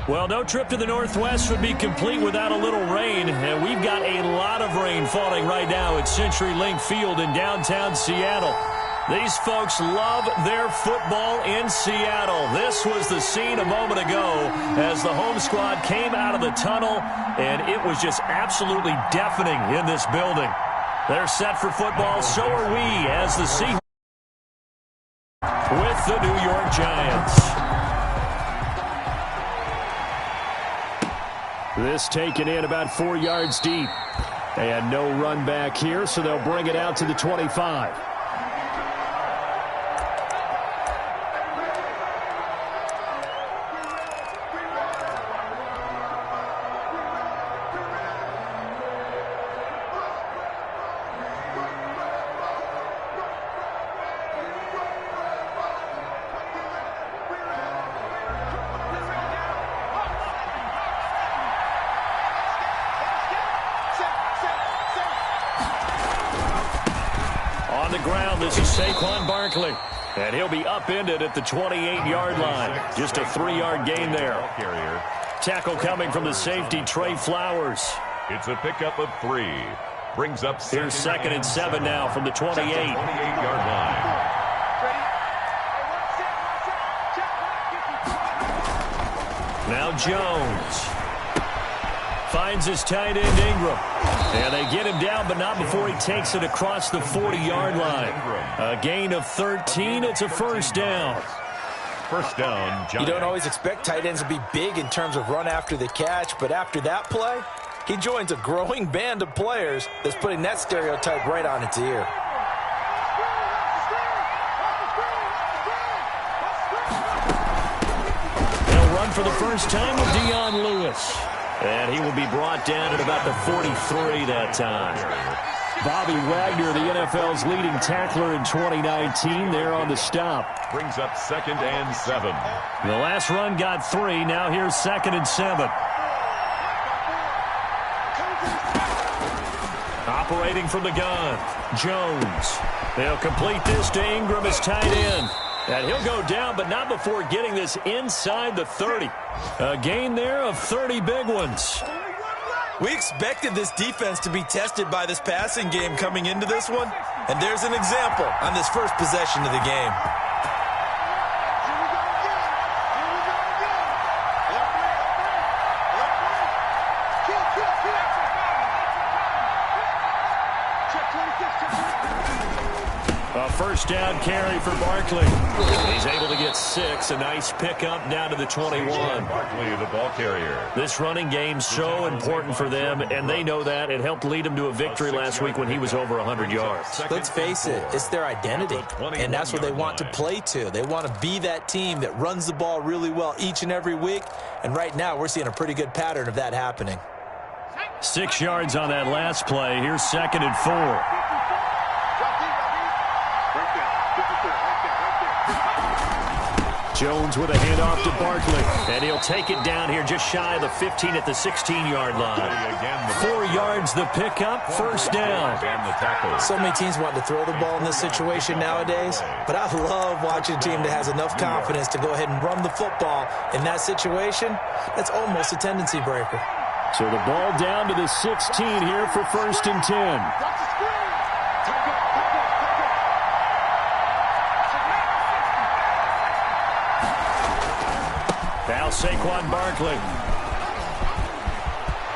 Well, no trip to the Northwest would be complete without a little rain, and we've got a lot of rain falling right now at CenturyLink Field in downtown Seattle. These folks love their football in Seattle. This was the scene a moment ago as the home squad came out of the tunnel, and it was just absolutely deafening in this building. They're set for football, so are we, as the Seahawks with the New York Giants. This taken in about 4 yards deep. And no run back here, so they'll bring it out to the 25. This is Saquon Barkley, and he'll be upended at the 28-yard line. Just a 3-yard gain there. Tackle coming from the safety, Trey Flowers. It's a pickup of 3. Brings up here's 2nd and 7 now from the 28. 28-yard line. Now Jones finds his tight end Ingram. And they get him down, but not before he takes it across the 40-yard line. A gain of 13. It's a first down. First down, Giants. You don't always expect tight ends to be big in terms of run after the catch, but after that play, he joins a growing band of players that's putting that stereotype right on its ear. They'll run for the first time with Dion Lewis. And he will be brought down at about the 43 that time. Bobby Wagner, the NFL's leading tackler in 2019, there on the stop. Brings up 2nd and 7. The last run got 3. Now here's 2nd and 7. Operating from the gun, Jones. They'll complete this to Ingram as tight end. And he'll go down, but not before getting this inside the 30. A gain there of 30 big ones. We expected this defense to be tested by this passing game coming into this one. And there's an example on this first possession of the game. A first down carry for Barkley. He's able to get 6. A nice pickup down to the 21. Barkley, the ball carrier. This running game so important for them, and they know that. It helped lead them to a victory last week when he was over 100 yards. Let's face it, it's their identity, and that's what they want to play to. They want to be that team that runs the ball really well each and every week, and right now we're seeing a pretty good pattern of that happening. 6 yards on that last play. Here's 2nd and 4. Jones with a handoff to Barkley, and he'll take it down here just shy of the 15 at the 16-yard line. 4 yards the pickup, first down. So many teams want to throw the ball in this situation nowadays, but I love watching a team that has enough confidence to go ahead and run the football in that situation. That's almost a tendency breaker. So the ball down to the 16 here for 1st and 10. Now Saquon Barkley.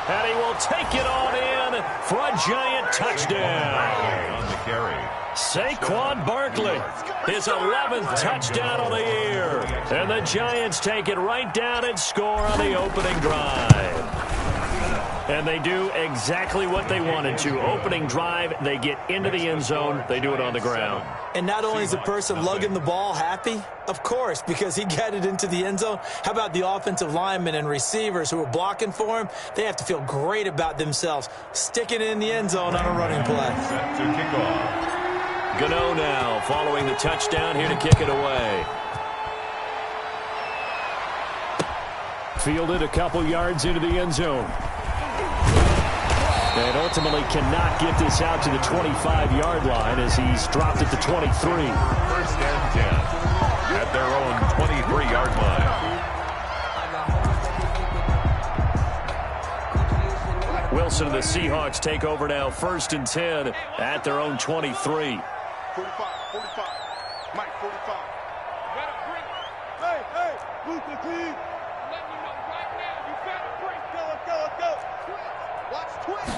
And he will take it on in for a giant touchdown. On the carry. Saquon Barkley, his 11th touchdown of the year. And the Giants take it right down and score on the opening drive. And they do exactly what they wanted to. Opening drive, they get into the end zone. They do it on the ground. And not only is the person lugging the ball happy, of course, because he got it into the end zone. How about the offensive linemen and receivers who are blocking for him? They have to feel great about themselves, sticking it in the end zone on a running play. Set to kick off. Gano now following the touchdown here to kick it away. Fielded a couple yards into the end zone. And ultimately cannot get this out to the 25-yard line as he's dropped at the 23. 1st and 10 at their own 23-yard line. Wilson and the Seahawks take over now, 1st and 10 at their own 23. 45. Mike, 45. Hey, move the team. Let me know right now. You better break. Let's go. Watch twitch.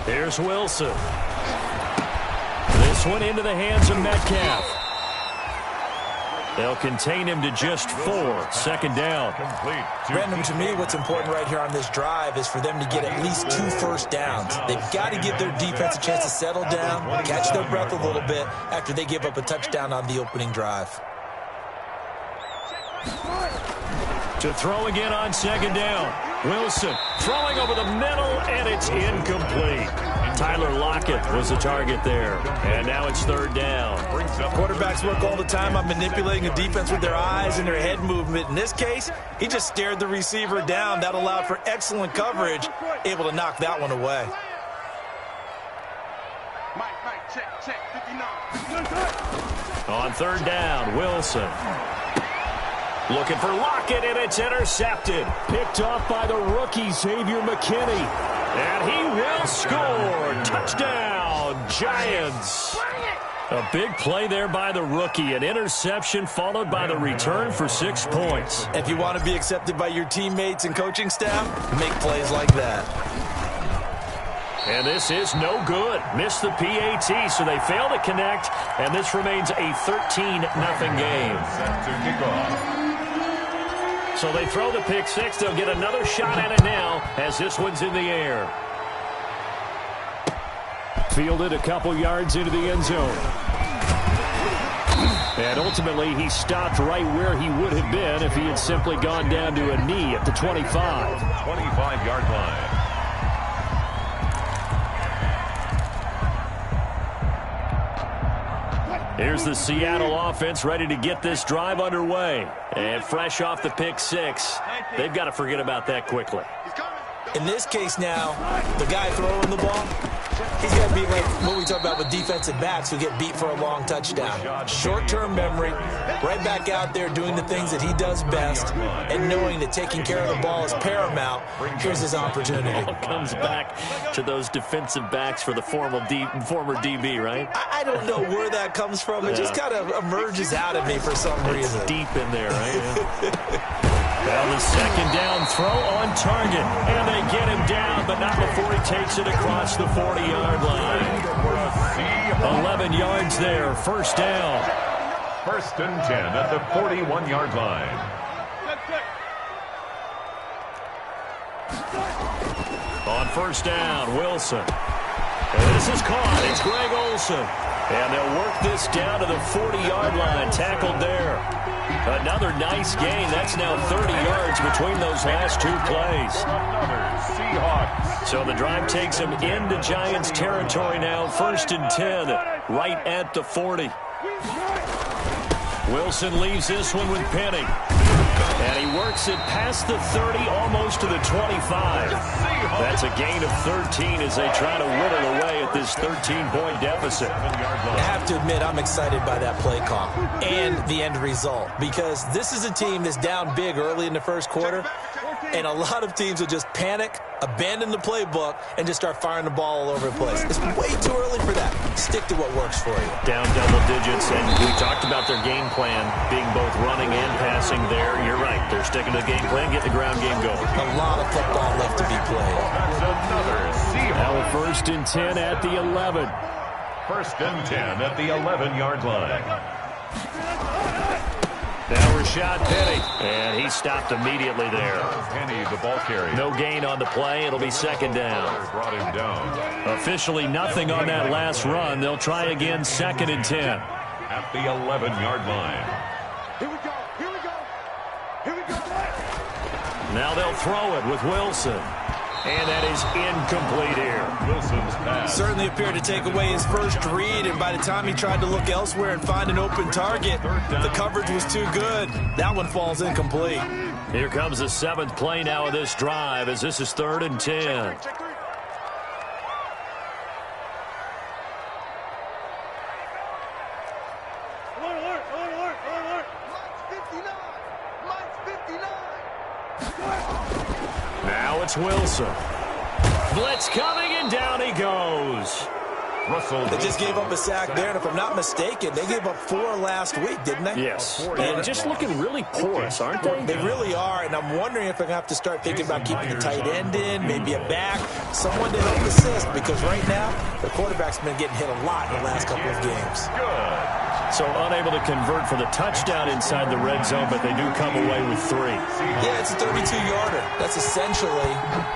Here's Wilson. This one into the hands of Metcalf. They'll contain him to just 4. 2nd down. Complete. Brandon, to me, what's important right here on this drive is for them to get at least 2 first downs. They've got to give their defense a chance to settle down, catch their breath a little bit after they give up a touchdown on the opening drive. To throw again on 2nd down. Wilson throwing over the middle, and it's incomplete. Tyler Lockett was the target there. And now it's 3rd down. Quarterbacks work all the time on manipulating a defense with their eyes and their head movement. In this case, he just stared the receiver down. That allowed for excellent coverage, able to knock that one away. Mike, check, 59. On 3rd down, Wilson. Looking for Lockett, and it's intercepted. Picked off by the rookie, Xavier McKinney. And he will score. Touchdown, Giants. A big play there by the rookie. An interception followed by the return for 6 points. If you want to be accepted by your teammates and coaching staff, make plays like that. And this is no good. Missed the PAT, so they fail to connect. And this remains a 13-0 game. Set to kick off. So they throw the pick 6. They'll get another shot at it now as this one's in the air. Fielded a couple yards into the end zone. And ultimately, he stopped right where he would have been if he had simply gone down to a knee at the 25. 25-yard line. Here's the Seattle offense ready to get this drive underway. And fresh off the pick 6, they've got to forget about that quickly. In this case now, the guy throwing the ball, he's got to be like what we talk about with defensive backs who get beat for a long touchdown. Short-term memory, right back out there doing the things that he does best, and knowing that taking care of the ball is paramount. Here's his opportunity. It comes back to those defensive backs for the former DB, right? I don't know where that comes from. It just kind of emerges out of me for some reason. It's deep in there, right? Well, the 2nd down throw on target. And they get him down, but not before he takes it across the 40-yard line. 11 yards there, 1st down. 1st and 10 at the 41-yard line. On 1st down, Wilson. And this is caught. It's Greg Olsen. And they'll work this down to the 40-yard line. Tackled there. Another nice gain. That's now 30 yards between those last 2 plays. Seahawks. So the drive takes them into Giants territory now. 1st and 10, right at the 40. Wilson leaves this one with Penny. And he works it past the 30, almost to the 25. That's a gain of 13 as they try to whittle away at this 13-point deficit. I have to admit, I'm excited by that play call and the end result, because this is a team that's down big early in the 1st quarter, and a lot of teams will just panic, abandon the playbook, and just start firing the ball all over the place. It's way too early for that. Stick to what works for you. Down double digits, and we talked about their game plan being both running and passing there. You're right. They're sticking to the game plan, getting the ground game going. A lot of football left to be played. Now a 1st and 10 at the 11. 1st and 10 at the 11-yard line. Now Rashad Penny, and he stopped immediately there. Penny, the ball carrier. No gain on the play. It'll be 2nd down. Brought him down. Officially nothing on that last run. They'll try again, 2nd and 10. At the 11-yard line. Here we go. Now they'll throw it with Wilson. And that is incomplete here. Wilson's pass. Certainly appeared to take away his first read, and by the time he tried to look elsewhere and find an open target, the coverage was too good. That one falls incomplete. Here comes the 7th play now of this drive as this is 3rd and 10. Now it's Wilson. Blitz coming, and down he goes. They just gave up a sack there, and if I'm not mistaken, they gave up 4 last week, didn't they? Yes. And just looking really porous, aren't they? They really are, and I'm wondering if they're going to have to start thinking about keeping the tight end in, maybe a back, someone to help assist, because right now, the quarterback's been getting hit a lot in the last couple of games. Good. So unable to convert for the touchdown inside the red zone, but they do come away with 3. Yeah, it's a 32-yarder. That's essentially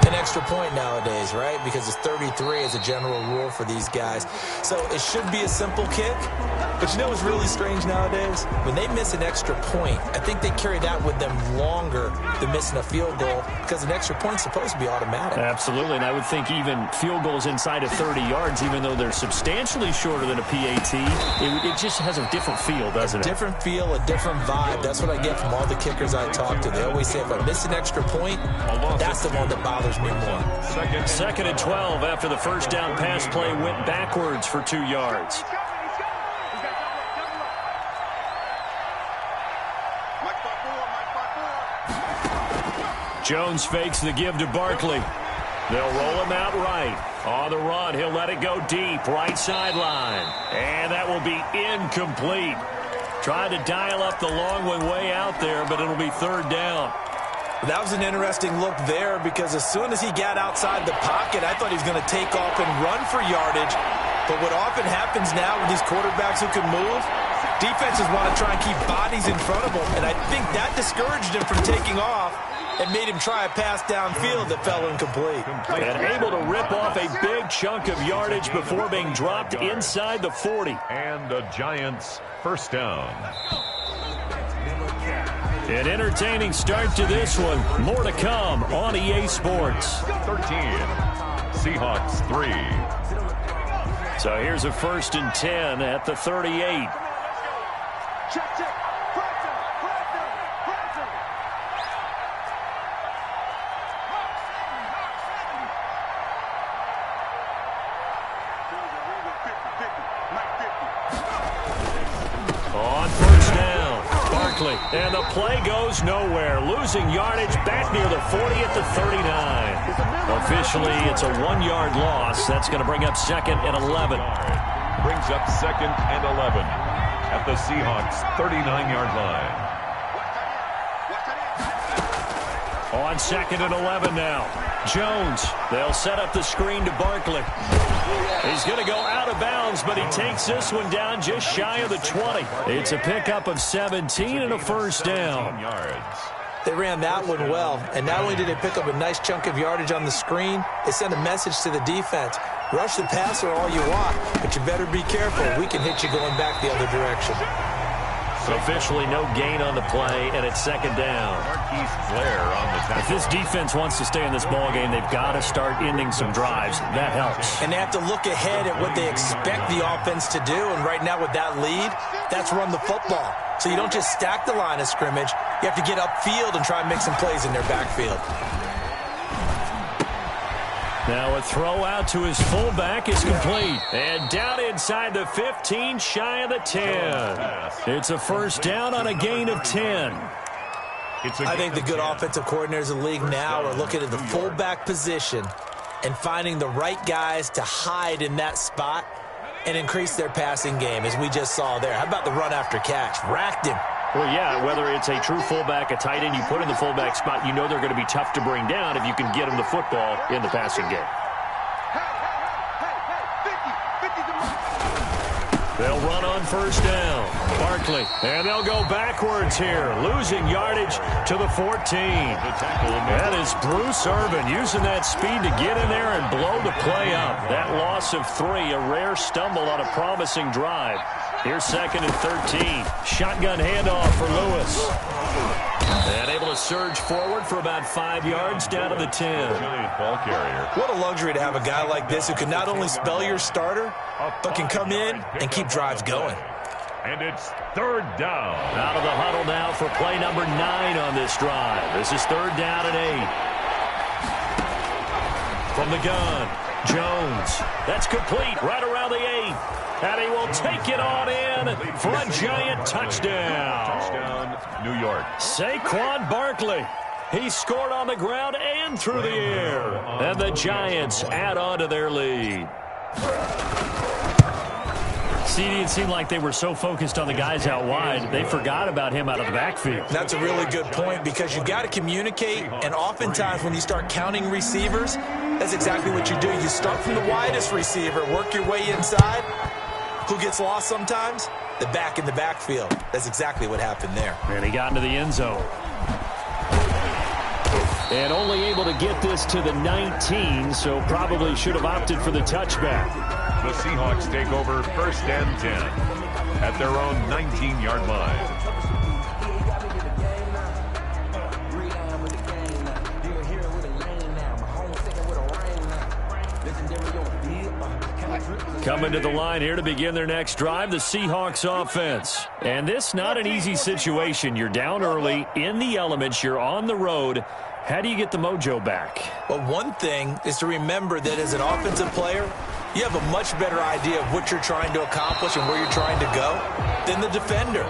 an extra point nowadays, right? Because it's 33 as a general rule for these guys. So it should be a simple kick. But you know what's really strange nowadays? When they miss an extra point, I think they carry that with them longer than missing a field goal because an extra point's supposed to be automatic. Absolutely, and I would think even field goals inside of 30 yards, even though they're substantially shorter than a PAT, it just has a different feel, doesn't it? A different feel, a different vibe. That's what I get from all the kickers I talk to. They always say if I miss an extra point, that's the one that bothers me more. Second and 12 after the first down pass play went backwards for 2 yards. Jones fakes the give to Barkley. They'll roll him out right. On the run, he'll let it go deep, right sideline. And that will be incomplete. Tried to dial up the long one way out there, but it'll be 3rd down. That was an interesting look there because as soon as he got outside the pocket, I thought he was going to take off and run for yardage. But what often happens now with these quarterbacks who can move, defenses want to try and keep bodies in front of them. And I think that discouraged him from taking off and made him try a pass downfield that fell incomplete. And able to rip off a big chunk of yardage before being dropped inside the 40. And the Giants' first down. An entertaining start to this one. More to come on EA Sports. 13. Seahawks 3. So here's a 1st and 10 at the 38. Check. On 1st down, Barkley. And the play goes nowhere. Losing yardage back near the 40 at the 39. Officially, it's a 1-yard loss. That's going to bring up 2nd and 11. Brings up 2nd and 11 at the Seahawks' 39-yard line. On 2nd and 11 now. Jones. They'll set up the screen to Barkley. He's going to go out of bounds, but he takes this one down just shy of the 20. It's a pickup of 17 and a 1st down. They ran that one well, and not only did they pick up a nice chunk of yardage on the screen, they sent a message to the defense. Rush the passer all you want, but you better be careful. We can hit you going back the other direction. So officially no gain on the play, and it's 2nd down. If this defense wants to stay in this ballgame, they've got to start ending some drives. That helps. And they have to look ahead at what they expect the offense to do, and right now with that lead, that's run the football. So you don't just stack the line of scrimmage. You have to get upfield and try and make some plays in their backfield. Now a throw out to his fullback is complete. And down inside the 15, shy of the 10. It's a 1st down on a gain of 10. I think the good offensive coordinators in the league now are looking at the fullback position and finding the right guys to hide in that spot and increase their passing game, as we just saw there. How about the run after catch? Racked him. Well, yeah, whether it's a true fullback, a tight end you put in the fullback spot, you know they're going to be tough to bring down if you can get them the football in the passing game. They'll run on 1st down. Barkley, and they'll go backwards here, losing yardage to the 14. That is Bruce Irvin using that speed to get in there and blow the play up. That loss of 3, a rare stumble on a promising drive. Here's 2nd and 13. Shotgun handoff for Lewis. And able to surge forward for about 5 yards down to the 10. What a luxury to have a guy like this who can not only spell your starter, but can come in and keep drives going. And it's 3rd down. Out of the huddle now for play number 9 on this drive. This is 3rd down and 8. From the gun, Jones. That's complete right around the 8. And he will take it on in for a giant touchdown. Touchdown, New York. Saquon Barkley. He scored on the ground and through the air. And the Giants add on to their lead. CD, it seemed like they were so focused on the guys out wide, they forgot about him out of the backfield. That's a really good point because you got to communicate, and oftentimes when you start counting receivers, that's exactly what you do. You start from the widest receiver, work your way inside. Who gets lost sometimes? The back in the backfield. That's exactly what happened there. And he got into the end zone. And only able to get this to the 19, so probably should have opted for the touchback. The Seahawks take over 1st and 10 at their own 19-yard line. Coming to the line here to begin their next drive, the Seahawks offense. And this not an easy situation. You're down early, in the elements, you're on the road. How do you get the mojo back? Well, one thing is to remember that as an offensive player, you have a much better idea of what you're trying to accomplish and where you're trying to go than the defender.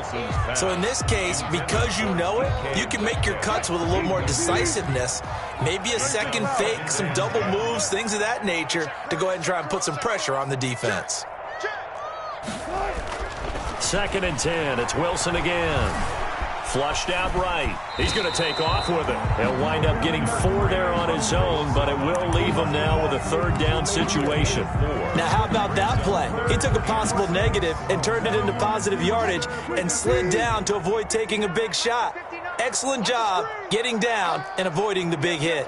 So in this case, because you know it, you can make your cuts with a little more decisiveness, maybe a second fake, some double moves, things of that nature, to go ahead and try and put some pressure on the defense. 2nd and 10. It's Wilson again. Flushed out right. He's going to take off with it. He'll wind up getting 4 there on his own, but it will leave him now with a 3rd down situation. Now, how about that play? He took a possible negative and turned it into positive yardage and slid down to avoid taking a big shot. Excellent job getting down and avoiding the big hit.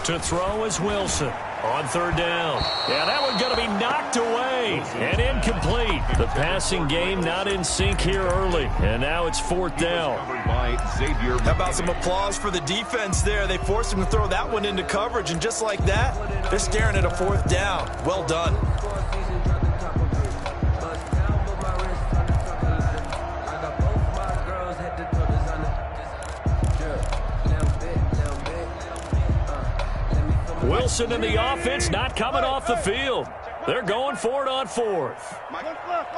To throw is Wilson on 3rd down. Yeah, that one's going to be knocked away and incomplete. The passing game not in sync here early, and now it's 4th down. How about some applause for the defense there? They forced him to throw that one into coverage, and just like that, they're staring at a 4th down. Well done. Wilson and the offense not coming off the field. They're going for it on 4th. One left.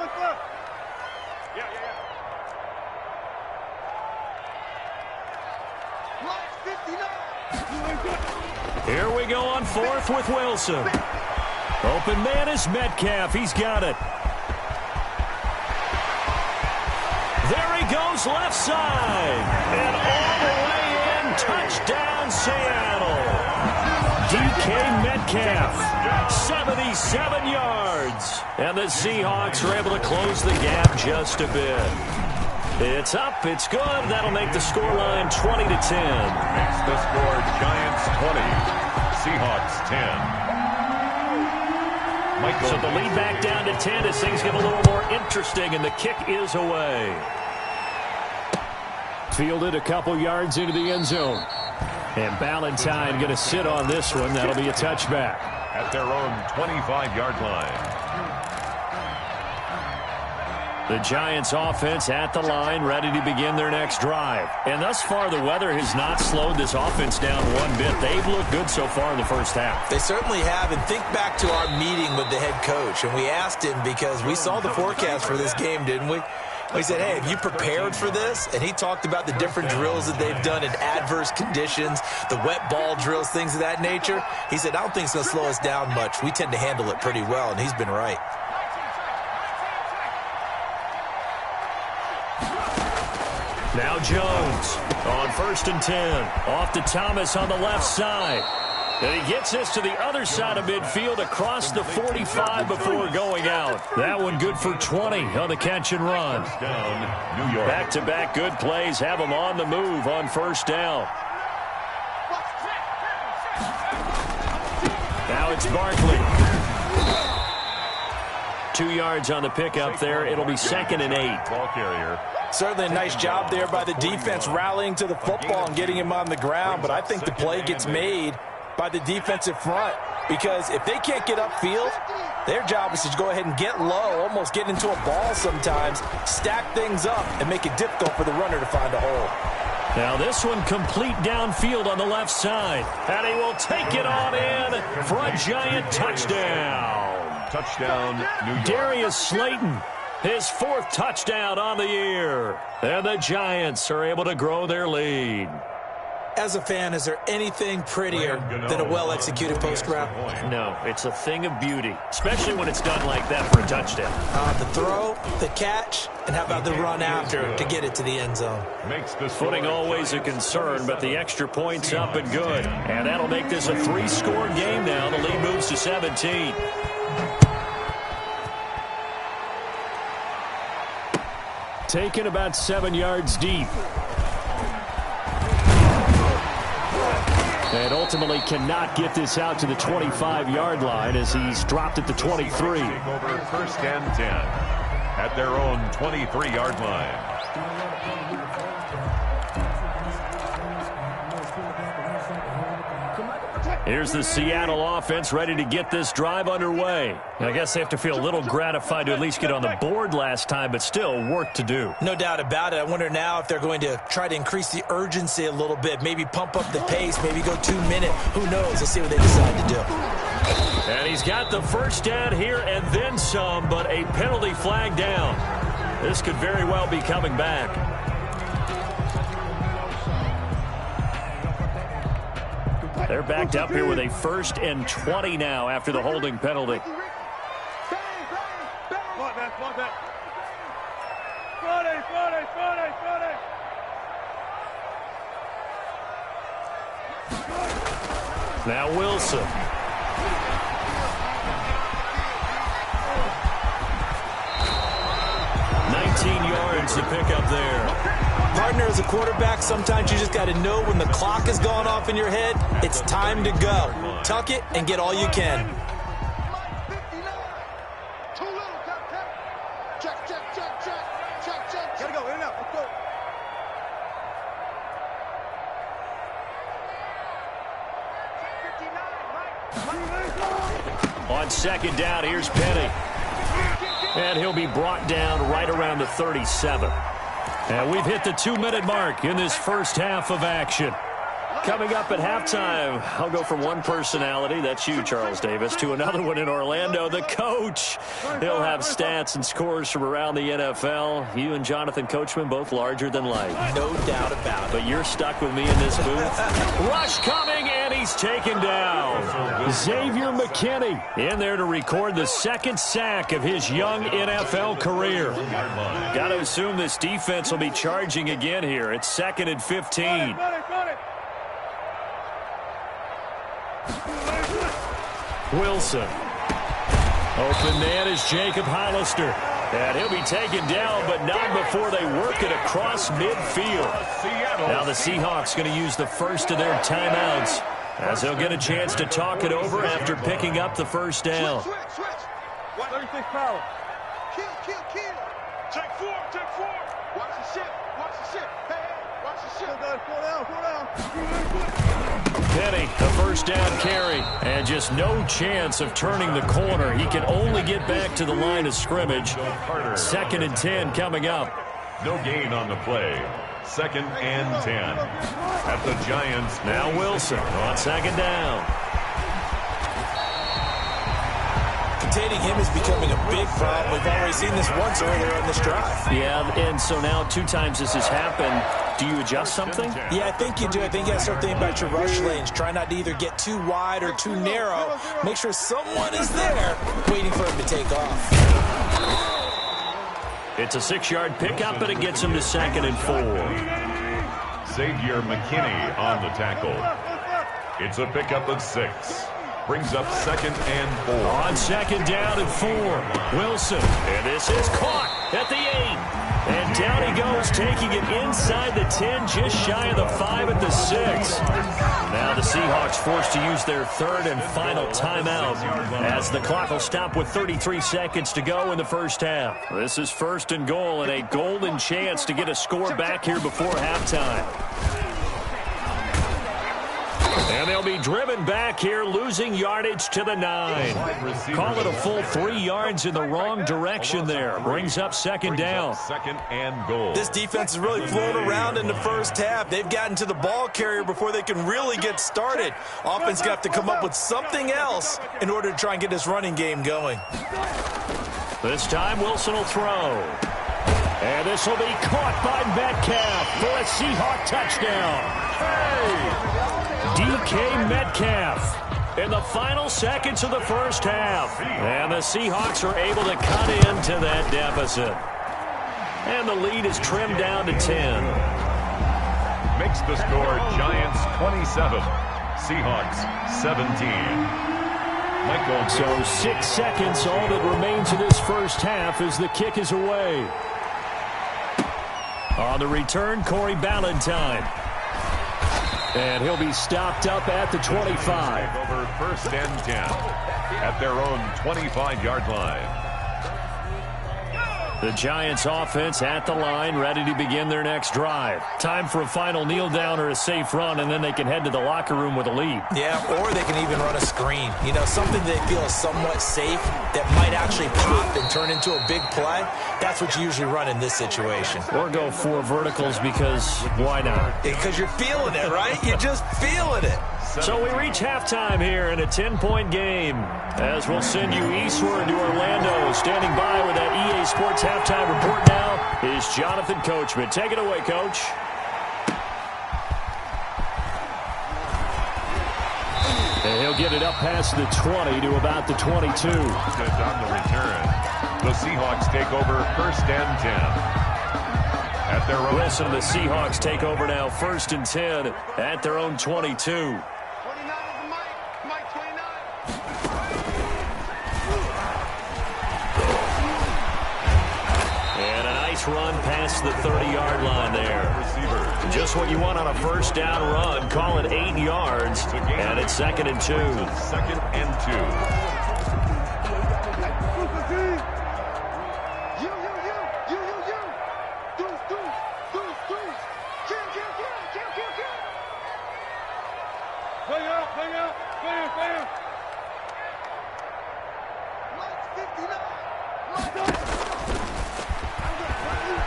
Here we go on 4th with Wilson. Open man is Metcalf. He's got it. There he goes left side. And all the way in. Touchdown, Seattle. DK Metcalf, 77 yards. And the Seahawks are able to close the gap just a bit. It's up, it's good. That'll make the scoreline 20-10. Makes the score Giants 20, Seahawks 10. So the lead back down to 10 as things get a little more interesting, and the kick is away. Fielded a couple yards into the end zone. And Ballantyne going to sit on this one. That'll be a touchback. At their own 25-yard line. The Giants offense at the line, ready to begin their next drive. And thus far, the weather has not slowed this offense down one bit. They've looked good so far in the first half. They certainly have. And think back to our meeting with the head coach. And we asked him because we saw the forecast for this game, didn't we? We said, hey, have you prepared for this? And he talked about the different drills that they've done in adverse conditions, the wet ball drills, things of that nature. He said, I don't think it's going to slow us down much. We tend to handle it pretty well, and he's been right. Now Jones on 1st and 10. Off to Thomas on the left side. And he gets this to the other side of midfield across the 45 before going out. That one good for 20 on the catch and run. Down, New York. Back-to-back good plays have him on the move on 1st down. Now it's Barkley. 2 yards on the pickup there. It'll be 2nd and 8. Ball carrier. Certainly a nice job there by the defense rallying to the football and getting him on the ground. But I think the play gets made by the defensive front, because if they can't get upfield, their job is to go ahead and get low, almost get into a ball sometimes, stack things up, and make it difficult for the runner to find a hole. Now this one complete downfield on the left side, and he will take it on in for a Giant touchdown. Touchdown, New York. Darius Slayton, his 4th touchdown on the year. And the Giants are able to grow their lead. As a fan, is there anything prettier than a well-executed post route? No, it's a thing of beauty, especially when it's done like that for a touchdown. The throw, the catch, and how about the run after to get it to the end zone? Footing always a concern, but the extra point's up and good. And that'll make this a 3-score game now. The lead moves to 17. Taken about 7 yards deep. And ultimately cannot get this out to the 25-yard line as he's dropped at the 23. Over 1st and 10 at their own 23-yard line. Here's the Seattle offense ready to get this drive underway. I guess they have to feel a little gratified to at least get on the board last time, but still work to do. No doubt about it. I wonder now if they're going to try to increase the urgency a little bit, maybe pump up the pace, maybe go 2-minute. Who knows? Let's see what they decide to do. And he's got the first down here and then some, but a penalty flag down. This could very well be coming back. They're backed up here with a 1st and 20 now after the holding penalty. Now Wilson. Yards to pick up there. Partner, as a quarterback, sometimes you just got to know when the clock has gone off in your head, it's time to go. Tuck it and get all you can. Gotta go, in and out, let's go. On 2nd down, here's Penny. And he'll be brought down right around the 37. And we've hit the 2-minute mark in this first half of action. Coming up at halftime, I'll go from one personality, that's you, Charles Davis, to another one in Orlando, the coach. He'll have stats and scores from around the NFL. You and Jonathan Coachman, both larger than life. No doubt about it. But you're stuck with me in this booth. Rush coming, and he's taken down. Xavier McKinney in there to record the 2nd sack of his young NFL career. Got to assume this defense will be charging again here. It's 2nd and 15. Wilson. Open man is Jacob Hollister. And he'll be taken down, but not before they work it across midfield. Now the Seahawks going to use the first of their timeouts as they'll get a chance to talk it over after picking up the first down. Switch. 36 power. Kill. Take four. Watch the ship. Hey, watch the ship. Four down. Penny, the first down carry, and just no chance of turning the corner. He can only get back to the line of scrimmage. 2nd and 10 coming up. No gain on the play. 2nd and 10 at the Giants. Now Wilson on 2nd down. Containing him is becoming a big problem. We've already seen this once earlier in this drive. Yeah, and so now 2 times this has happened. Do you adjust something? Yeah, I think you do. I think you got to start thinking about your rush lanes. Try not to either get too wide or too narrow. Make sure someone is there waiting for him to take off. It's a 6-yard pickup, and it gets him to 2nd and 4. Xavier McKinney on the tackle. It's a pickup of 6. Brings up 2nd and 4. On 2nd down and 4. Wilson. And this is caught at the 8. And down he goes, taking it inside the 10, just shy of the 5 at the 6. Now the Seahawks forced to use their 3rd and final timeout as the clock will stop with 33 seconds to go in the first half. This is 1st and goal and a golden chance to get a score back here before halftime. And they'll be driven back here, losing yardage to the 9. Call it a full 3 yards in the wrong direction there. Brings up second down. Second and goal. This defense is really flown around in the first half. They've gotten to the ball carrier before they can really get started. Offense got to come up with something else in order to try and get this running game going. This time Wilson will throw. And this will be caught by Metcalf for a Seahawk touchdown. DK Metcalf in the final seconds of the first half. And the Seahawks are able to cut into that deficit. And the lead is trimmed down to 10. Makes the score Giants 27, Seahawks 17. Michael. So 6 seconds, all that remains in this first half as the kick is away. On the return, Corey Ballantyne. And he'll be stopped up at the 25. Over first and 10 at their own 25-yard line. The Giants offense at the line, ready to begin their next drive. Time for a final kneel down or a safe run, and then they can head to the locker room with a lead. Yeah, or they can even run a screen. You know, something they feel is somewhat safe that might actually pop and turn into a big play. That's what you usually run in this situation. Or go 4 verticals because why not? Because you're feeling it, right? You're just feeling it. So we reach halftime here in a 10-point game as we'll send you eastward to Orlando. Standing by with that EA Sports halftime report now is Jonathan Coachman. Take it away, Coach. And he'll get it up past the 20 to about the 22. On the return, the Seahawks take over first and 10. At their own. Wilson, the Seahawks take over now first and 10 at their own 22. Run past the 30-yard line there. Just what you want on a first down run. Call it 8 yards, and it's second and 2. Second and 2.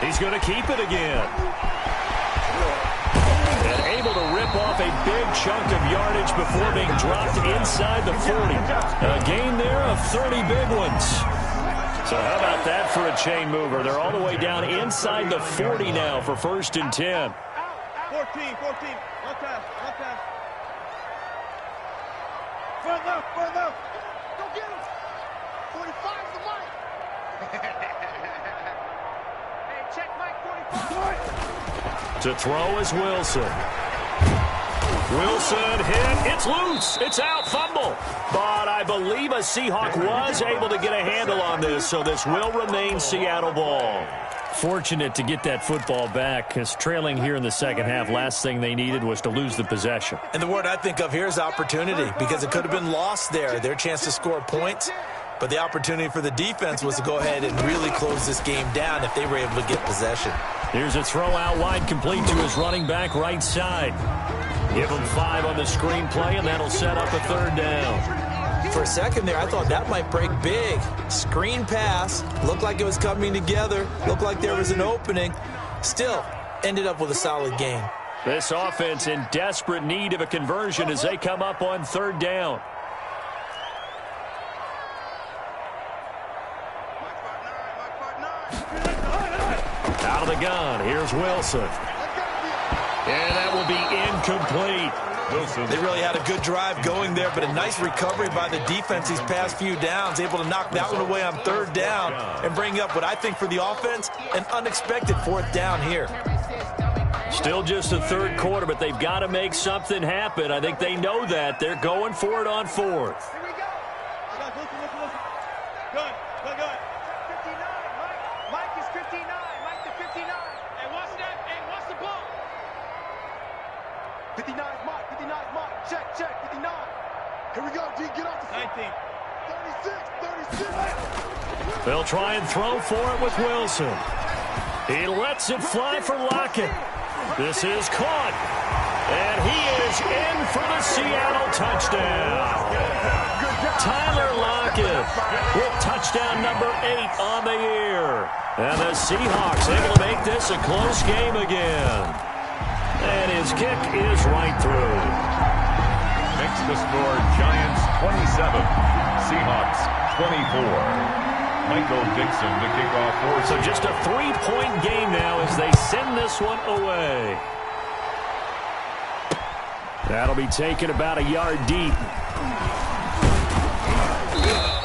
He's going to keep it again. And able to rip off a big chunk of yardage before being dropped inside the 40. A gain there of 30 big ones. So how about that for a chain mover? They're all the way down inside the 40 now for first and 10. 14. One pass. Front left. Go get him. 45 is the mic. Check Mike 45. To throw is Wilson. Wilson hit. It's loose. It's out. Fumble. But I believe a Seahawk was able to get a handle on this, so this will remain Seattle ball. Fortunate to get that football back, because trailing here in the second half, last thing they needed was to lose the possession. And the word I think of here is opportunity, because it could have been lost there. Their chance to score points. But the opportunity for the defense was to go ahead and really close this game down if they were able to get possession. Here's a throw out wide, complete to his running back right side. Give him 5 on the screen play, and that'll set up a third down. For a second there, I thought that might break big. Screen pass, looked like it was coming together, looked like there was an opening. Still, ended up with a solid game. This offense in desperate need of a conversion as they come up on third down. Out of the gun, here's Wilson. And that will be incomplete. Wilson. They really had a good drive going there, but a nice recovery by the defense these past few downs, able to knock that one away on third down and bring up what I think for the offense, an unexpected fourth down here. Still just the third quarter, but they've got to make something happen. I think they know that. They're going for it on fourth. Here we go. Listen. Good. 59, Mike. Mike is 59. Mike to 59. Hey, watch that. Hey, watch the ball. 59 Mike. Check. 59. Here we go, G. Get off the 19. 36. They'll try and throw for it with Wilson. He lets it fly for Lockett. This is caught. And he is in for the Seattle touchdown. Tyler Lockett with touchdown number 8 on the year. And the Seahawks able to make this a close game again. And his kick is right through. Makes the score Giants 27, Seahawks 24. Michael Dixon to kick off for. So just a 3-point game now as they send this one away. That'll be taken about a yard deep.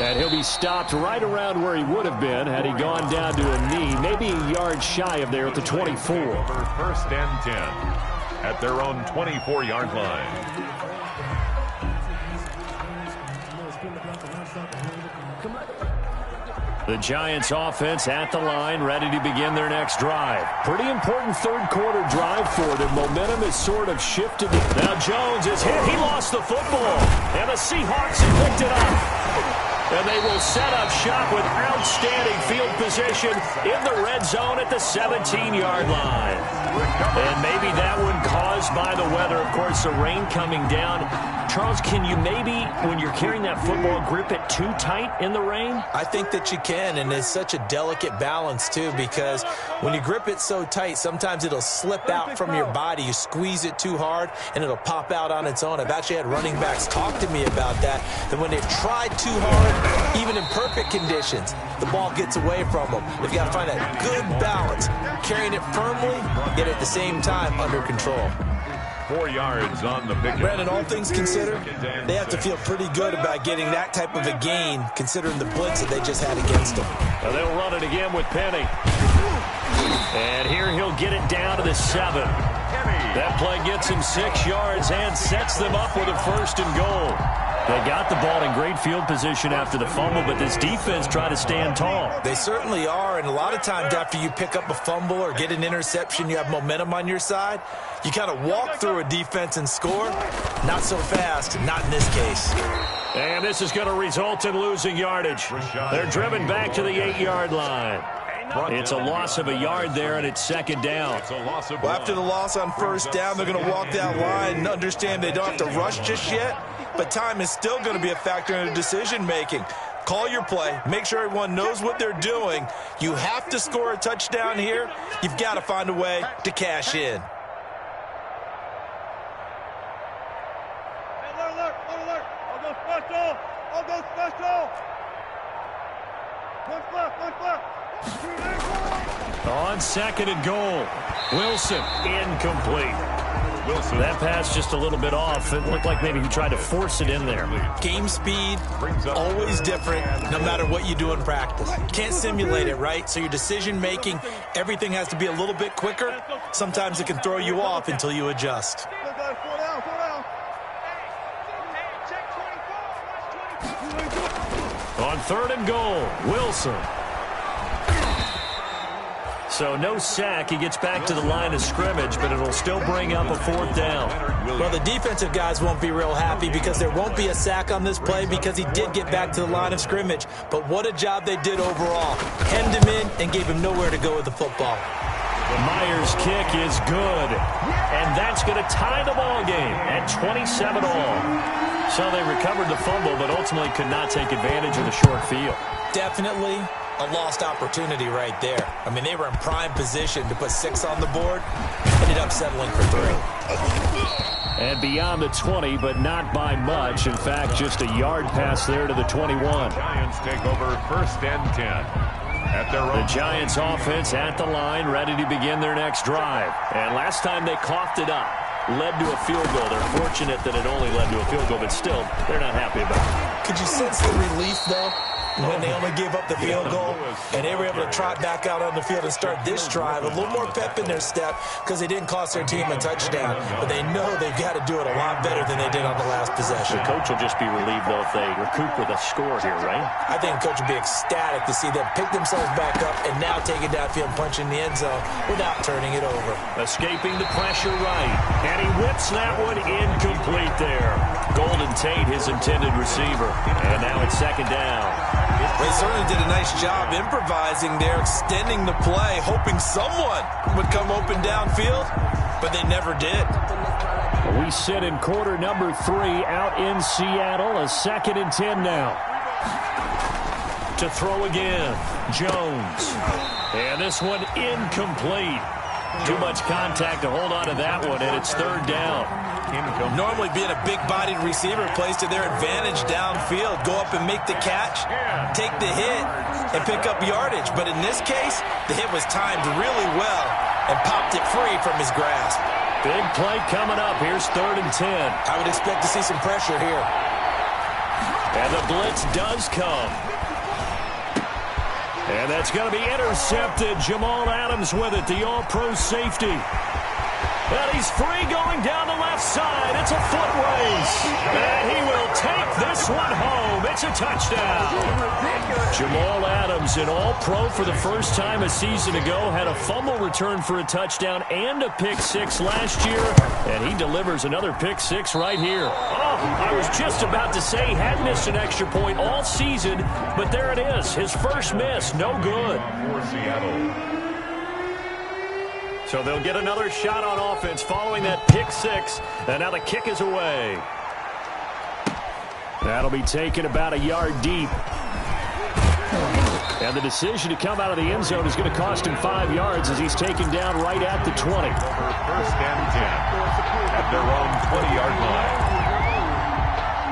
And he'll be stopped right around where he would have been had he gone down to a knee, maybe a yard shy of there at the 24. Over first and 10 at their own 24-yard line. The Giants offense at the line, ready to begin their next drive. Pretty important third-quarter drive for them. Momentum has sort of shifted. Now Jones is hit. He lost the football. And the Seahawks picked it up. And they will set up shop with outstanding field position in the red zone at the 17-yard line. And maybe that one caused by the weather. Of course, the rain coming down. Charles, can you maybe, when you're carrying that football, grip it too tight in the rain? I think that you can, and it's such a delicate balance, too, because when you grip it so tight, sometimes it'll slip out from your body. You squeeze it too hard, and it'll pop out on its own. I've actually had running backs talk to me about that when they've tried too hard, even in perfect conditions, the ball gets away from them. They've got to find that good balance, carrying it firmly, yet at the same time under control. 4 yards on the pick. Brandon, all things considered, they have to feel pretty good about getting that type of a gain, considering the blitz that they just had against them. Well, they'll run it again with Penny. And here he'll get it down to the 7. That play gets him 6 yards and sets them up with a 1st and goal. They got the ball in great field position after the fumble, but this defense tried to stand tall. They certainly are, and a lot of times after you pick up a fumble or get an interception, you have momentum on your side. You kind of walk through a defense and score. Not so fast, not in this case. And this is going to result in losing yardage. They're driven back to the 8-yard line. It's a loss of a yard there, and it's 2nd down. Well, after the loss on 1st down, they're going to walk that line and understand they don't have to rush just yet, but time is still going to be a factor in the decision-making. Call your play. Make sure everyone knows what they're doing. You have to score a touchdown here. You've got to find a way to cash in. Alert. I'll go special. One left. On 2nd and goal, Wilson incomplete. That pass just a little bit off. It looked like maybe he tried to force it in there. Game speed, always different, no matter what you do in practice. Can't simulate it, right? So your decision-making, everything has to be a little bit quicker. Sometimes it can throw you off until you adjust. On 3rd and goal, Wilson. So no sack. He gets back to the line of scrimmage, but it'll still bring up a 4th down. Well, the defensive guys won't be real happy because there won't be a sack on this play because he did get back to the line of scrimmage. But what a job they did overall. Hemmed him in and gave him nowhere to go with the football. Myers' kick is good, and that's going to tie the ball game at 27 all. So they recovered the fumble, but ultimately could not take advantage of the short field. Definitely a lost opportunity right there. I mean, they were in prime position to put 6 on the board, ended up settling for 3. And beyond the 20, but not by much. In fact, just a yard pass there to the 21. Giants take over 1st and 10. At their own. The Giants offense at the line, ready to begin their next drive. And last time they coughed it up, led to a field goal. They're fortunate that it only led to a field goal, but still, they're not happy about it. Could you sense the relief, though, when they only gave up the field goal and they were able to trot back out on the field and start this drive? A little more pep in their step because they didn't cost their team a touchdown, but they know they've got to do it a lot better than they did on the last possession. The coach will just be relieved, though, if they recoup with a score here, right? I think the coach will be ecstatic to see them pick themselves back up and now take it downfield and punch in the end zone without turning it over. Escaping the pressure right, and he whips that one incomplete there. Golden Tate, his intended receiver, and now it's 2nd down. They certainly did a nice job improvising there, extending the play, hoping someone would come open downfield, but they never did. We sit in quarter number 3 out in Seattle. A 2nd and 10 now. To throw again, Jones. And this one incomplete. Too much contact to hold on to that one, and it's 3rd down. Normally being a big-bodied receiver plays to their advantage downfield. Go up and make the catch, take the hit, and pick up yardage. But in this case, the hit was timed really well and popped it free from his grasp. Big play coming up. Here's 3rd and 10. I would expect to see some pressure here. And the blitz does come. And that's going to be intercepted. Jamal Adams with it, the all-pro safety. And he's free going down the left side. It's a foot race. And he will take this one home. It's a touchdown. Jamal Adams, an all-pro for the first time a season ago, had a fumble return for a touchdown and a pick-6 last year. And he delivers another pick-6 right here. Oh, I was just about to say he had missed an extra point all season, but there it is. His first miss, no good. For Seattle. So they'll get another shot on offense following that pick-6, and now the kick is away. That'll be taken about a yard deep. And the decision to come out of the end zone is going to cost him 5 yards as he's taken down right at the 20. Over 1st and 10 at their own 20-yard line.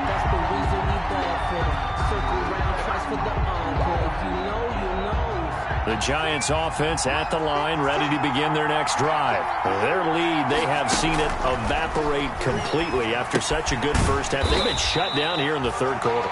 That's the reason we ball for them. Circle around twice for the encore. If you know, you know. The Giants offense at the line, ready to begin their next drive. Their lead, they have seen it evaporate completely after such a good first half. They've been shut down here in the 3rd quarter.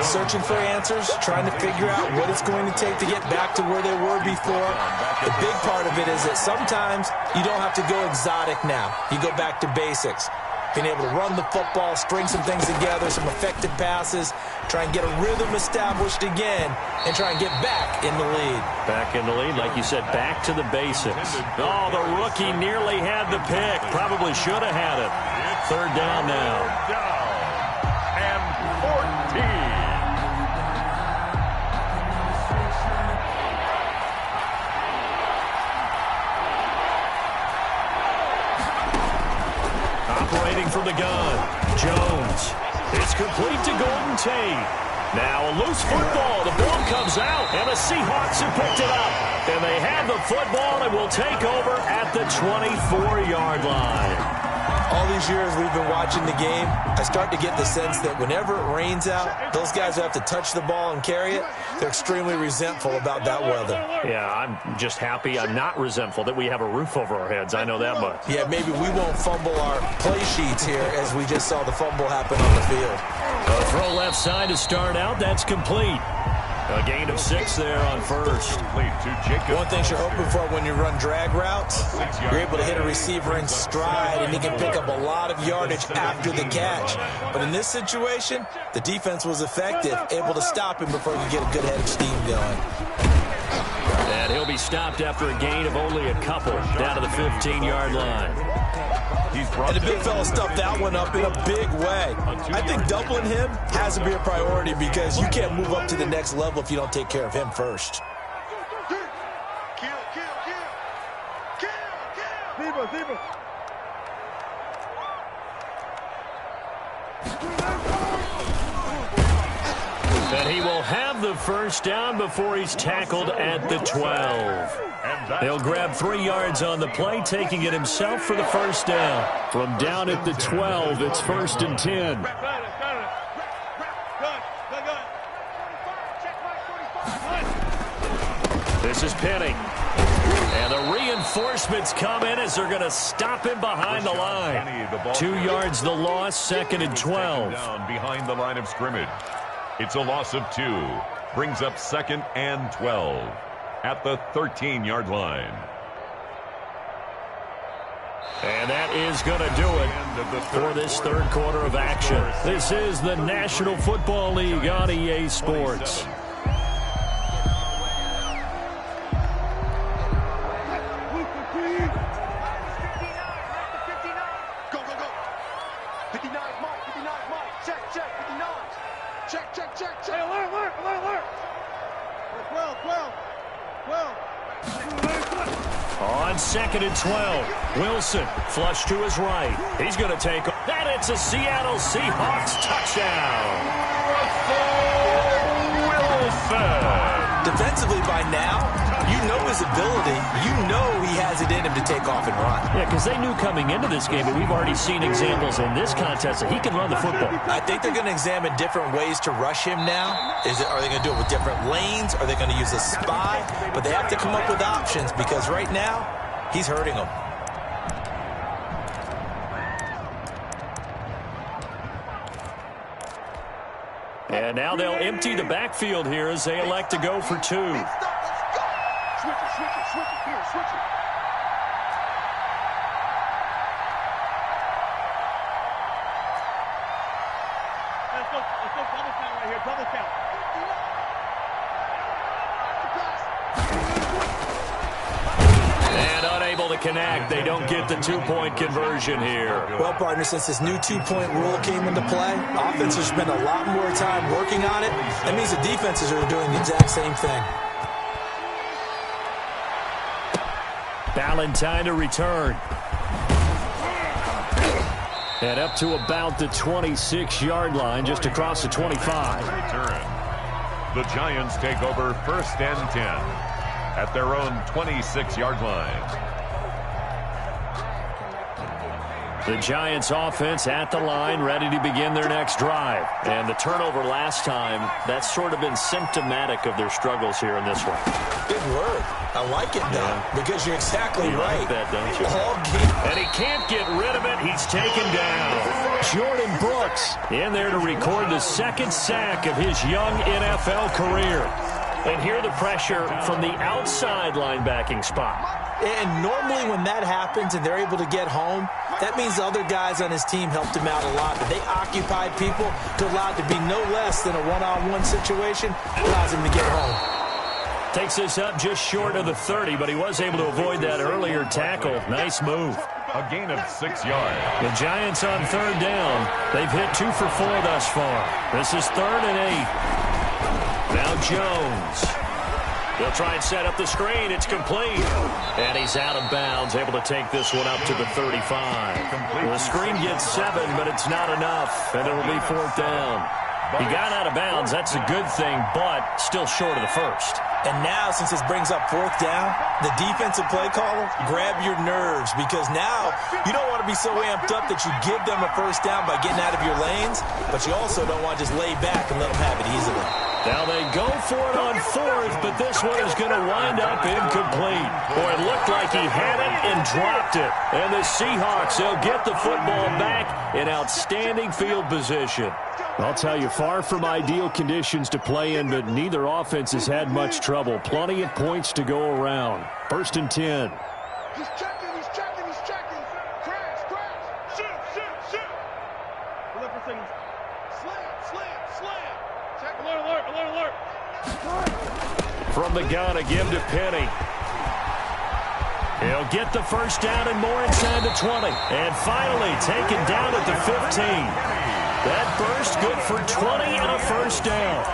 Searching for answers, trying to figure out what it's going to take to get back to where they were before. The big part of it is that sometimes you don't have to go exotic now. You go back to basics. Being able to run the football, string some things together, some effective passes, try and get a rhythm established again, and try and get back in the lead. Back in the lead, like you said, back to the basics. Oh, the rookie nearly had the pick. Probably should have had it. 3rd down now. And 14. Operating from the gun, Jones. It's complete to Gordon Tate. Now a loose football. The ball comes out, and the Seahawks have picked it up. And they have the football and will take over at the 24-yard line. All these years we've been watching the game, I start to get the sense that whenever it rains out, those guys who have to touch the ball and carry it, they're extremely resentful about that weather. Yeah, I'm just happy I'm not resentful that we have a roof over our heads. I know that much. Yeah, maybe we won't fumble our play sheets here as we just saw the fumble happen on the field. A throw left side to start out. That's complete. A gain of 6 there on first. One thing you're hoping for when you run drag routes, you're able to hit a receiver in stride, and he can pick up a lot of yardage after the catch. But in this situation, the defense was effective, able to stop him before he could get a good head of steam going. And he'll be stopped after a gain of only a couple down to the 15-yard line. And the big fella stuffed that one up in a big way. I think doubling him has to be a priority because you can't move up to the next level if you don't take care of him first. And he will have the first down before he's tackled at the 12. They'll grab 3 yards on the play, taking it himself for the first down. From down at the 12, it's 1st and 10. This is Penny. And the reinforcements come in as they're going to stop him behind the line. 2 yards the loss, 2nd and 12. Down behind the line of scrimmage. It's a loss of 2. Brings up 2nd and 12 at the 13-yard line. And that is going to do it for this 3rd quarter of action. This is the National Football League on EA Sports. On 2nd and 12, Wilson flush to his right. He's going to take off. And it's a Seattle Seahawks touchdown. Wilson. Defensively by now, you know his ability. You know he has it in him to take off and run. Yeah, because they knew coming into this game, but we've already seen examples in this contest that he can run the football. I think they're going to examine different ways to rush him now. Are they going to do it with different lanes? Are they going to use a spy? But they have to come up with options because right now, he's hurting them. And now they'll empty the backfield here as they elect to go for 2. Switch it, here, switch it. Let's go double count right here, double count. And unable to connect. They don't get the 2-point conversion here. Well, partner, since this new 2-point rule came into play, offenses spend a lot more time working on it. That means the defenses are doing the exact same thing. Ballantyne to return. And up to about the 26-yard line, just across the 25. Return. The Giants take over 1st and 10 at their own 26-yard line. The Giants offense at the line, ready to begin their next drive. And the turnover last time, that's sort of been symptomatic of their struggles here in this one. Good word. I like it, though, because you're exactly right. Like that, don't you? All game. And he can't get rid of it. He's taken down. Jordan Brooks in there to record the 2nd sack of his young NFL career. And here the pressure from the outside linebacking spot. And normally when that happens and they're able to get home, that means the other guys on his team helped him out a lot. But they occupied people to allow it to be no less than a one-on-one situation, allows him to get home. Takes this up just short of the 30, but he was able to avoid that earlier tackle. Nice move. A gain of 6 yards. The Giants on 3rd down. They've hit 2 for 4 thus far. This is 3rd and 8. Now Jones. They'll try and set up the screen. It's complete. And he's out of bounds, able to take this one up to the 35. The screen gets 7, but it's not enough, and it'll be 4th down. He got out of bounds. That's a good thing, but still short of the 1st. And now, since this brings up 4th down, the defensive play caller, grab your nerves, because now you don't want to be so amped up that you give them a 1st down by getting out of your lanes, but you also don't want to just lay back and let them have it easily. Now they go for it on 4th, but this one is going to wind up incomplete. Boy, it looked like he had it and dropped it. And the Seahawks, they'll get the football back in outstanding field position. I'll tell you, far from ideal conditions to play in, but neither offense has had much trouble. Plenty of points to go around. 1st and 10. He's checking. Crash. Shoot. Hold up for a second. Slam. Check. Alert. From the gun, a give to Penny. He'll get the 1st down and more inside the 20. And finally taken down at the 15. That burst good for 20 and a 1st down.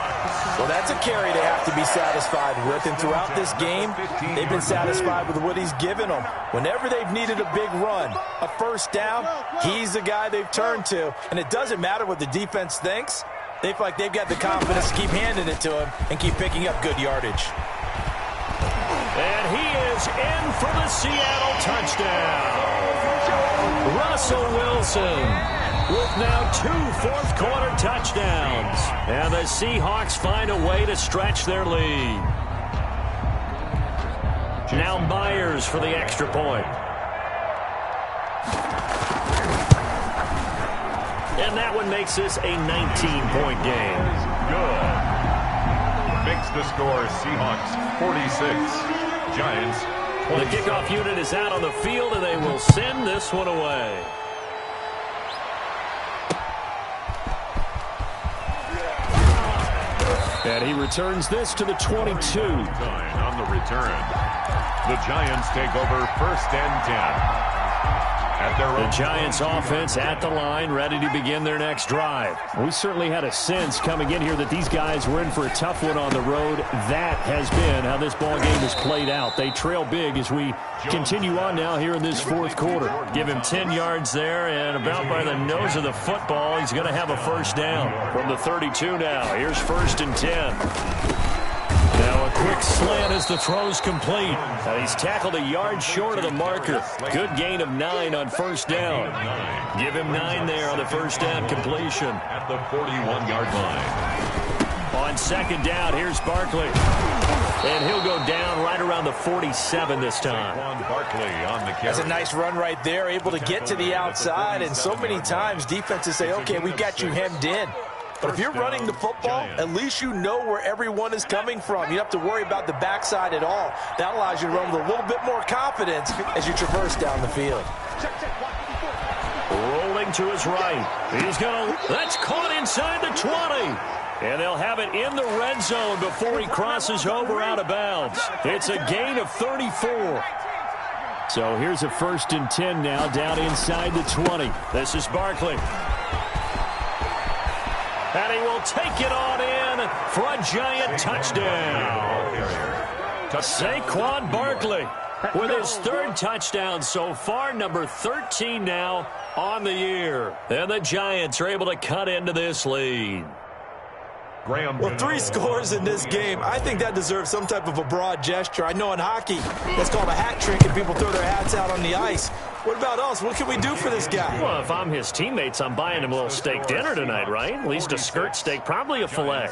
Well, that's a carry they have to be satisfied with. And throughout this game, they've been satisfied with what he's given them. Whenever they've needed a big run, a 1st down, he's the guy they've turned to. And it doesn't matter what the defense thinks. They feel like they've got the confidence to keep handing it to him and keep picking up good yardage. And he is in for the Seattle touchdown. Russell Wilson with now 2 fourth-quarter touchdowns. And the Seahawks find a way to stretch their lead. Now Myers for the extra point. And that one makes this a 19-point game. Good. Makes the score Seahawks 46, Giants 26. The kickoff unit is out on the field, and they will send this one away. And he returns this to the 22. On the return, the Giants take over 1st and 10. The Giants offense at the line, ready to begin their next drive. We certainly had a sense coming in here that these guys were in for a tough one on the road. That has been how this ball game has played out. They trail big as we continue on now here in this fourth quarter. Give him 10 yards there, and about by the nose of the football, he's going to have a first down. From the 32 now, here's 1st and 10. Now a quick slant as the throw's complete. He's tackled a yard short of the marker. Good gain of 9 on first down. Give him 9 there on the first down completion. At the 41-yard line. On second down, here's Barkley. And he'll go down right around the 47 this time. Barkley on the carry. That's a nice run right there, able to get to the outside. And so many times defenses say, okay, we've got you hemmed in. But if you're running the football, at least you know where everyone is coming from. You don't have to worry about the backside at all. That allows you to run with a little bit more confidence as you traverse down the field. Rolling to his right. He's going to, that's caught inside the 20. And they'll have it in the red zone before he crosses over out of bounds. It's a gain of 34. So here's a 1st and 10 now down inside the 20. This is Barkley. And he will take it on in for a Giant touchdown. Saquon Barkley with his 3rd touchdown so far, number 13 now on the year. And the Giants are able to cut into this lead. Well, 3 scores in this game. I think that deserves some type of a broad gesture. I know in hockey, that's called a hat trick, and people throw their hats out on the ice. What about us? What can we do for this guy? Well, if I'm his teammates, I'm buying him a little steak dinner tonight, right? At least a skirt steak, probably a filet.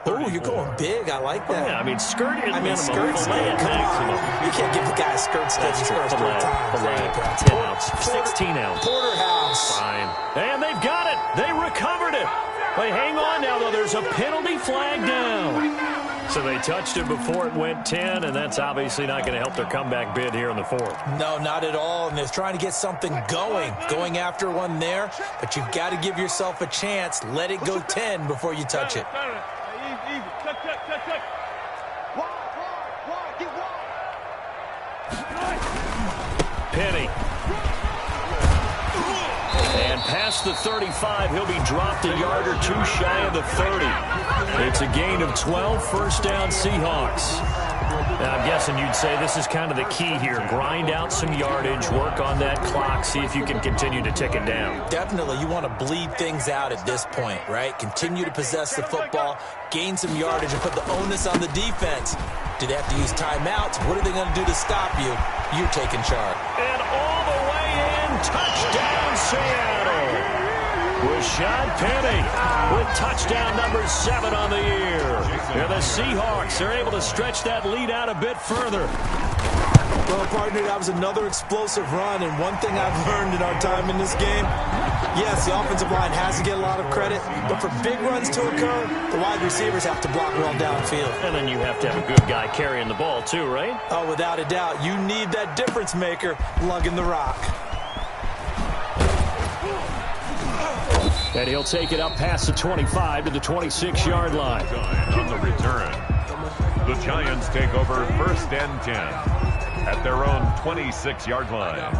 Oh, you're going big. I like that. Yeah, I mean, skirt is minimum. Skirt steak. Come on. You can't give the guy a skirt steak. That's true. Filet. 10 ounce. 16 ounce. Porterhouse. Fine. And they've got it. They recovered it. Wait, hang on now, though. There's a penalty flag down. So they touched it before it went 10, and that's obviously not going to help their comeback bid here in the 4th. No, not at all. And they're trying to get something going after one there. But you've got to give yourself a chance. Let it go 10 before you touch it. Penny. And past the 35, he'll be dropped a yard or 2 shy of the 30. It's a gain of 12, first down Seahawks. Now, I'm guessing you'd say this is kind of the key here. Grind out some yardage, work on that clock, see if you can continue to tick it down. Definitely, you want to bleed things out at this point, right? Continue to possess the football, gain some yardage, and put the onus on the defense. Do they have to use timeouts? What are they going to do to stop you? You're taking charge. And all the way in, touchdown Seattle. Rashad Penny with touchdown number 7 on the year. And the Seahawks are able to stretch that lead out a bit further. Well, partner, that was another explosive run, and one thing I've learned in our time in this game, yes, the offensive line has to get a lot of credit, but for big runs to occur, the wide receivers have to block well downfield. And then you have to have a good guy carrying the ball too, right? Oh, without a doubt. You need that difference maker lugging the rock. And he'll take it up past the 25 to the 26-yard line. On the return, the Giants take over 1st and 10 at their own 26-yard line.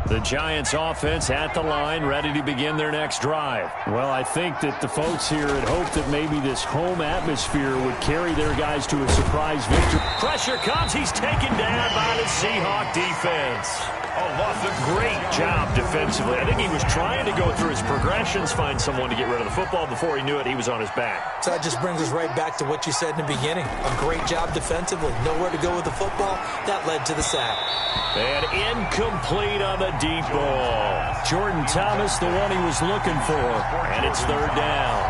The Giants offense at the line, ready to begin their next drive. Well, I think that the folks here had hoped that maybe this home atmosphere would carry their guys to a surprise victory. Pressure comes. He's taken down by the Seahawk defense. Oh, lost a great job defensively. I think he was trying to go through his progressions, find someone to get rid of the football. Before he knew it, he was on his back. So that just brings us right back to what you said in the beginning. A great job defensively. Nowhere to go with the football. That led to the sack. And incomplete on the deep ball. Jordan Thomas, the one he was looking for. And it's 3rd down.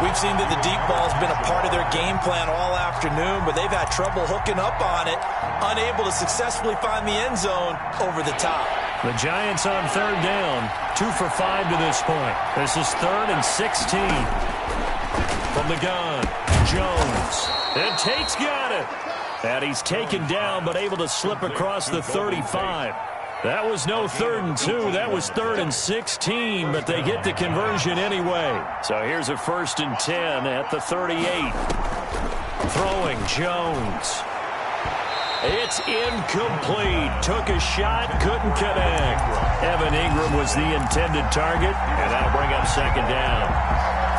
We've seen that the deep ball has been a part of their game plan all afternoon, but they've had trouble hooking up on it, unable to successfully find the end zone over the top. The Giants on 3rd down, 2 for 5 to this point. This is 3rd and 16. From the gun, Jones. And Tate's got it. And he's taken down, but able to slip across the 35. That was no 3rd and 2. That was 3rd and 16, but they get the conversion anyway. So here's a 1st and 10 at the 38. Throwing Jones. It's incomplete. Took a shot, couldn't connect. Evan Ingram was the intended target, and that'll bring up second down.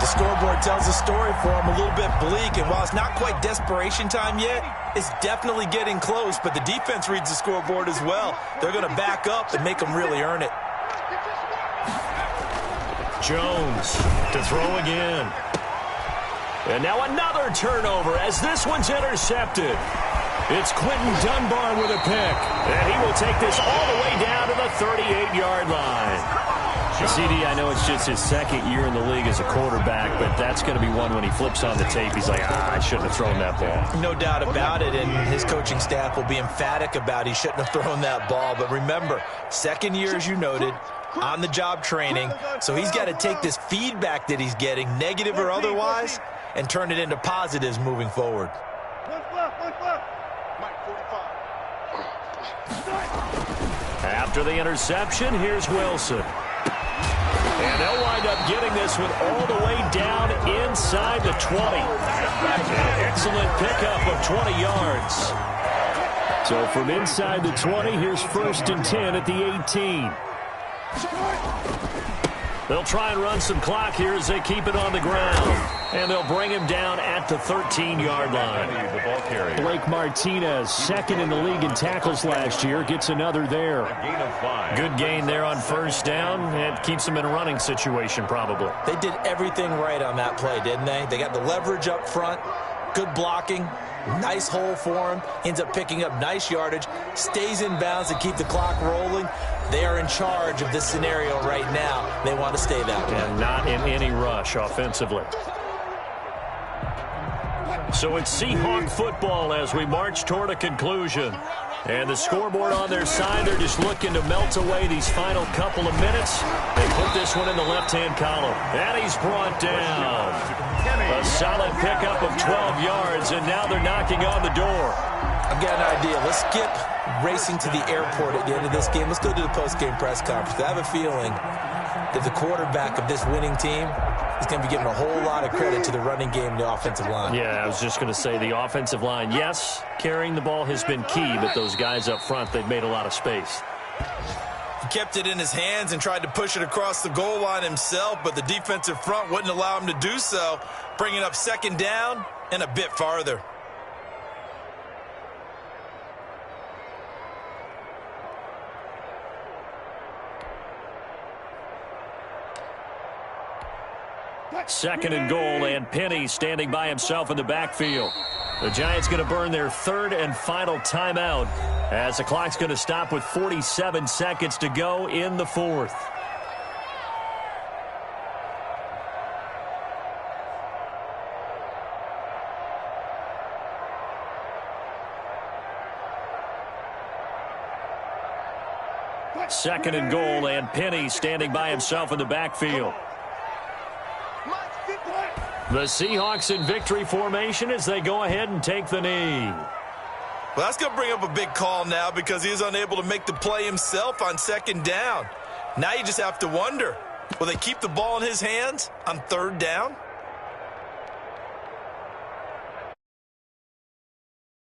The scoreboard tells a story for him, a little bit bleak, and while it's not quite desperation time yet, it's definitely getting close, but the defense reads the scoreboard as well. They're going to back up and make them really earn it. Jones to throw again. And now another turnover as this one's intercepted. It's Quentin Dunbar with a pick, and he will take this all the way down to the 38-yard line. CD, I know it's just his second year in the league as a quarterback, but that's going to be one when he flips on the tape. He's like, I shouldn't have thrown that ball. No doubt about it, and his coaching staff will be emphatic about he shouldn't have thrown that ball. But remember, second year, as you noted, on-the-job training, so he's got to take this feedback that he's getting, negative or otherwise, and turn it into positives moving forward. After the interception, here's Wilson. And they'll wind up getting this one all the way down inside the 20. An excellent pickup of 20 yards. So from inside the 20, here's 1st and 10 at the 18. They'll try and run some clock here as they keep it on the ground. And they'll bring him down at the 13-yard line. The ball carrier. Blake Martinez, second in the league in tackles last year, gets another there. A gain of 5. Good gain there on 1st down, and keeps them in a running situation probably. They did everything right on that play, didn't they? They got the leverage up front, good blocking, nice hole for him, ends up picking up nice yardage, stays in bounds to keep the clock rolling. They are in charge of this scenario right now. They want to stay that way. And not in any rush offensively. So it's Seahawk football as we march toward a conclusion. And the scoreboard on their side, they're just looking to melt away these final couple of minutes. They put this one in the left-hand column. And he's brought down. A solid pickup of 12 yards, and now they're knocking on the door. I've got an idea. Let's skip racing to the airport at the end of this game. Let's go to the post-game press conference. I have a feeling that the quarterback of this winning team is going to be giving a whole lot of credit to the running game and the offensive line. Yeah, I was just going to say the offensive line, yes, carrying the ball has been key, but those guys up front, they've made a lot of space. He kept it in his hands and tried to push it across the goal line himself, but the defensive front wouldn't allow him to do so, bringing up 2nd down and a bit farther. Second and goal, and Penny standing by himself in the backfield. The Giants going to burn their 3rd and final timeout as the clock's going to stop with 47 seconds to go in the 4th. Second and goal, and Penny standing by himself in the backfield. The Seahawks in victory formation as they go ahead and take the knee. Well, that's going to bring up a big call now because he is unable to make the play himself on 2nd down. Now you just have to wonder, will they keep the ball in his hands on 3rd down?